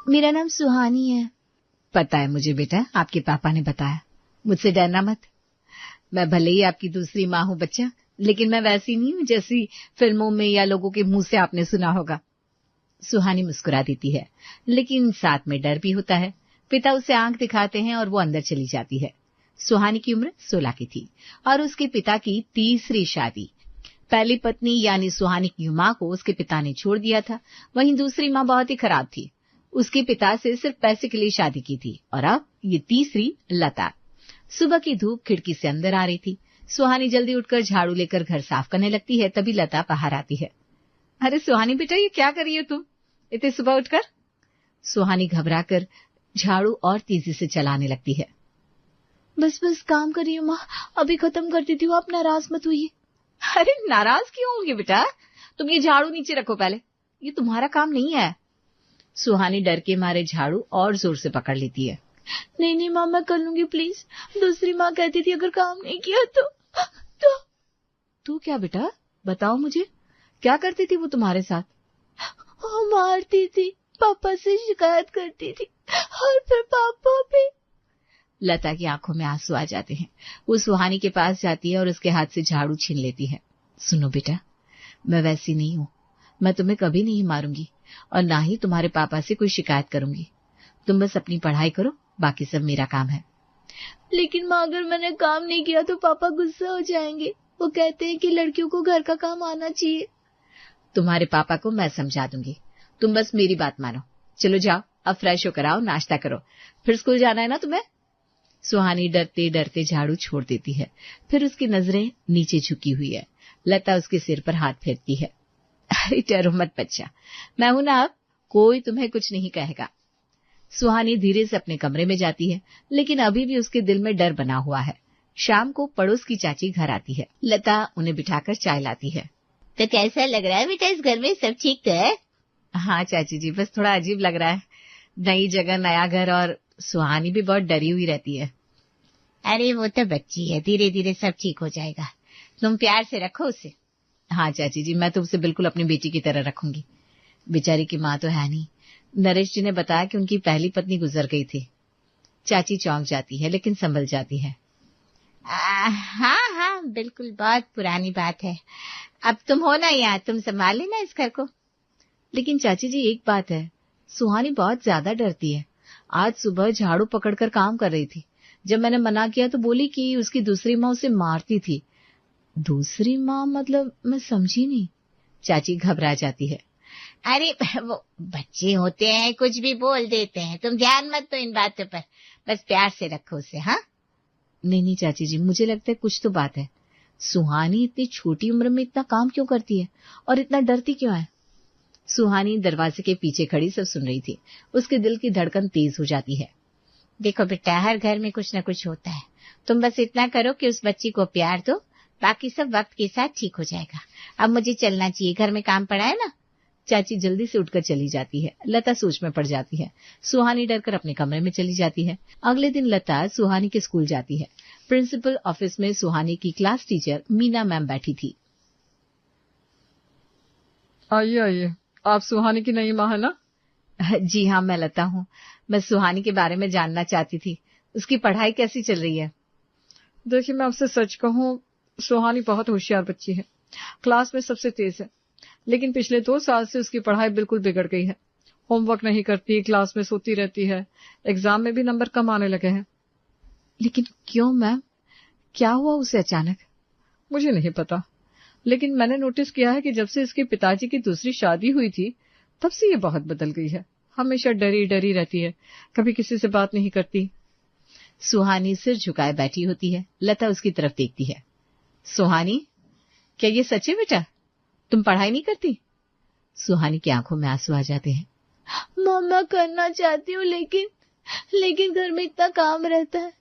मेरा नाम सुहानी है। पता है मुझे बेटा, आपके पापा ने बताया। मुझसे डरना मत। मैं भले ही आपकी दूसरी माँ हूँ बच्चा, लेकिन मैं वैसी नहीं हूँ जैसी फिल्मों में या लोगों के मुंह से आपने सुना होगा। सुहानी मुस्कुरा देती है, लेकिन साथ में डर भी होता है। पिता उसे आंख दिखाते हैं और वो अंदर चली जाती है। सुहानी की उम्र 16 की थी और उसके पिता की तीसरी शादी। पहली पत्नी यानी सुहानी की माँ को उसके पिता ने छोड़ दिया था। वहीं दूसरी माँ बहुत ही खराब थी। उसके पिता से सिर्फ पैसे के लिए शादी की थी। और अब ये तीसरी, लता। सुबह की धूप खिड़की से अंदर आ रही थी। सुहानी जल्दी उठकर झाड़ू लेकर घर साफ करने लगती है। तभी लता बाहर आती है। अरे सुहानी बेटा, ये क्या कर रही हो तुम इतनी सुबह उठकर? सुहानी घबराकर झाड़ू और तेजी से चलाने लगती है। बस काम कर रही हूँ माँ, अभी खत्म कर देती हूँ, आप नाराज मत होइए। अरे नाराज क्यों होंगे बेटा? तुम ये झाड़ू नीचे रखो पहले, ये तुम्हारा काम नहीं है। सुहानी डर के मारे झाड़ू और जोर से पकड़ लेती है। नहीं माँ, मैं कर लूंगी प्लीज। दूसरी माँ कहती थी अगर काम नहीं किया तो क्या बेटा, बताओ मुझे, क्या करती थी वो तुम्हारे साथ? वो मारती थी, पापा से शिकायत करती थी और फिर पापा भी। लता की आंखों में आंसू आ जाते हैं। वो सुहानी के पास जाती है और उसके हाथ से झाड़ू छीन लेती है। सुनो बेटा, मैं वैसी नहीं हूँ। मैं तुम्हें कभी नहीं मारूंगी और ना ही तुम्हारे पापा से कोई शिकायत करूंगी। तुम बस अपनी पढ़ाई करो, बाकी सब मेरा काम है। लेकिन माँ, अगर मैंने काम नहीं किया तो पापा गुस्सा हो जाएंगे। वो कहते हैं कि लड़कियों को घर का काम आना चाहिए। तुम्हारे पापा को मैं समझा दूंगी, तुम बस मेरी बात मानो। चलो जाओ, अब फ्रेश होकर आओ, नाश्ता करो, फिर स्कूल जाना है ना तुम्हें। सुहानी डरते डरते झाड़ू छोड़ देती है। फिर उसकी नजरें नीचे झुकी हुई है। लता उसके सिर पर हाथ फेरती है। अरे डरो मत बच्चा, मैं हूं ना, अब कोई तुम्हें कुछ नहीं कहेगा। सुहानी धीरे से अपने कमरे में जाती है, लेकिन अभी भी उसके दिल में डर बना हुआ है। शाम को पड़ोस की चाची घर आती है। लता उन्हें बिठाकर चाय लाती है। तो कैसा लग रहा है बेटा, इस घर में सब ठीक तो है? हाँ चाची जी, बस थोड़ा अजीब लग रहा है। नई जगह, नया घर, और सुहानी भी बहुत डरी हुई रहती है। अरे वो तो बच्ची है, धीरे धीरे सब ठीक हो जाएगा। तुम प्यार से रखो उसे। हाँ चाची जी, मैं तो उसे बिल्कुल अपनी बेटी की तरह रखूंगी। बेचारी की माँ तो है नहीं। नरेश जी ने बताया कि उनकी पहली पत्नी गुजर गई थी। चाची चौंक जाती है, लेकिन संभल जाती है। हाँ बिल्कुल, बहुत पुरानी बात है। अब तुम हो ना यहाँ, तुम संभाल लेना इस घर को। लेकिन चाची जी एक बात है, सुहानी बहुत ज्यादा डरती है। आज सुबह झाड़ू पकड़कर काम कर रही थी। जब मैंने मना किया तो बोली कि उसकी दूसरी माँ उसे मारती थी। दूसरी माँ मतलब, मैं समझी नहीं। चाची घबरा जाती है। अरे वो बच्चे होते हैं, कुछ भी बोल देते हैं, तुम ध्यान मत दो इन बातों पर, बस प्यार से रखो उसे। हाँ नहीं चाची जी, मुझे लगता है कुछ तो बात है। सुहानी इतनी छोटी उम्र में इतना काम क्यों करती है और इतना डरती क्यों है? सुहानी दरवाजे के पीछे खड़ी सब सुन रही थी। उसके दिल की धड़कन तेज हो जाती है। देखो बेटा, हर घर में कुछ न कुछ होता है। तुम बस इतना करो कि उस बच्ची को प्यार दो, बाकी सब वक्त के साथ ठीक हो जाएगा। अब मुझे चलना चाहिए, घर में काम पड़ा है ना। चाची जल्दी से उठकर चली जाती है। लता सोच में पड़ जाती है। सुहानी डरकर अपने कमरे में चली जाती है। अगले दिन लता सुहानी के स्कूल जाती है। प्रिंसिपल ऑफिस में सुहानी की क्लास टीचर मीना मैम बैठी थी। आइए, आप सुहानी की नई माँ है ना? जी हाँ, मैं लता हूँ। मैं सुहानी के बारे में जानना चाहती थी, उसकी पढ़ाई कैसी चल रही है? देखिए, मैं आपसे सच कहूँ, सुहानी बहुत होशियार बच्ची है, क्लास में सबसे तेज है। लेकिन पिछले 2 साल से उसकी पढ़ाई बिल्कुल बिगड़ गई है। होमवर्क नहीं करती, क्लास में सोती रहती है, एग्जाम में भी नंबर कम आने लगे हैं। लेकिन क्यों मैम, क्या हुआ उसे अचानक? मुझे नहीं पता, लेकिन मैंने नोटिस किया है कि जब से इसके पिताजी की दूसरी शादी हुई थी, तब से ये बहुत बदल गई है। हमेशा डरी डरी रहती है, कभी किसी से बात नहीं करती। सुहानी सिर झुकाए बैठी होती है। लता उसकी तरफ देखती है। सुहानी, क्या ये सच है बेटा, तुम पढ़ाई नहीं करती? सुहानी की आंखों में आंसू आ जाते हैं। मम्मा, करना चाहती हूँ लेकिन घर में इतना काम रहता है।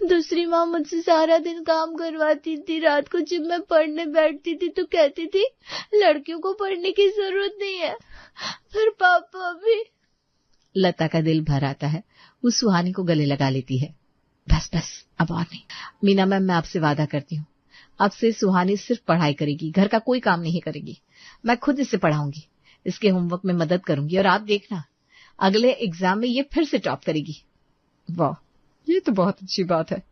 दूसरी माँ मुझसे सारा दिन काम करवाती थी। रात को जब मैं पढ़ने बैठती थी तो कहती थी लड़कियों को पढ़ने की जरूरत नहीं है। फिर पापा भी। लता का दिल भर आता है। वो सुहानी को गले लगा लेती है। बस अब और नहीं। मीना मैम, मैं आपसे वादा करती हूँ, अब से सुहानी सिर्फ पढ़ाई करेगी, घर का कोई काम नहीं करेगी। मैं खुद इसे पढ़ाऊंगी, इसके होमवर्क में मदद करूंगी, और आप देखना, अगले एग्जाम में ये फिर से टॉप करेगी। वाह, ये तो बहुत अच्छी बात है।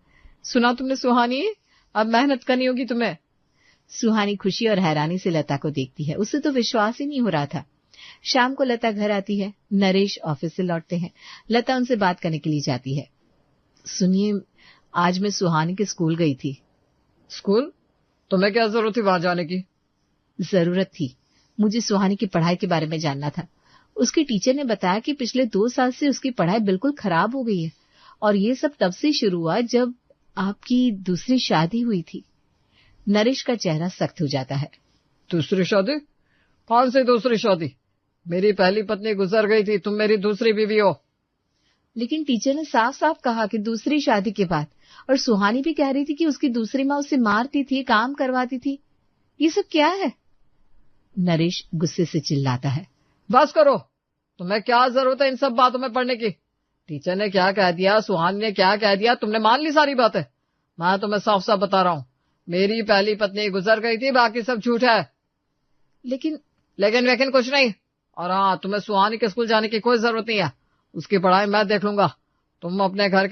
सुना तुमने सुहानी, अब मेहनत करनी होगी तुम्हें। सुहानी खुशी और हैरानी से लता को देखती है। उसे तो विश्वास ही नहीं हो रहा था। शाम को लता घर आती है, नरेश ऑफिस से लौटते हैं। लता उनसे बात करने के लिए जाती है। सुनिए, आज मैं सुहानी के स्कूल गई थी। स्कूल? तुम्हें क्या जरूरत थी वहां जाने की? जरूरत थी, मुझे सुहानी की पढ़ाई के बारे में जानना था। उसके टीचर ने बताया कि पिछले 2 साल से उसकी पढ़ाई बिल्कुल खराब हो गई है और ये सब तब से शुरू हुआ जब आपकी दूसरी शादी हुई थी। नरेश का चेहरा सख्त हो जाता है। दूसरी शादी? कौन सी दूसरी शादी? मेरी पहली पत्नी गुजर गई थी, तुम मेरी दूसरी बीवी हो। लेकिन टीचर ने साफ साफ कहा कि दूसरी शादी के बाद, और सुहानी भी कह रही थी कि उसकी दूसरी माँ उसे मारती थी, काम करवाती थी। ये सब क्या है? नरेश गुस्से से चिल्लाता है। बस करो, तुम्हें क्या जरूरत है इन सब बातों में पढ़ने की? टीचर ने क्या कह दिया, सुहानी ने क्या कह दिया, तुमने मान ली सारी बातें? मैं तुम्हें साफ साफ बता रहा हूँ, मेरी पहली पत्नी गुजर गई थी, बाकी सब झूठ है। लेकिन कुछ नहीं। और हाँ, तुम्हें सुहानी के स्कूल जाने की कोई जरूरत नहीं है, उसकी पढ़ाई मैं देख लूंगा। तुम अपने घर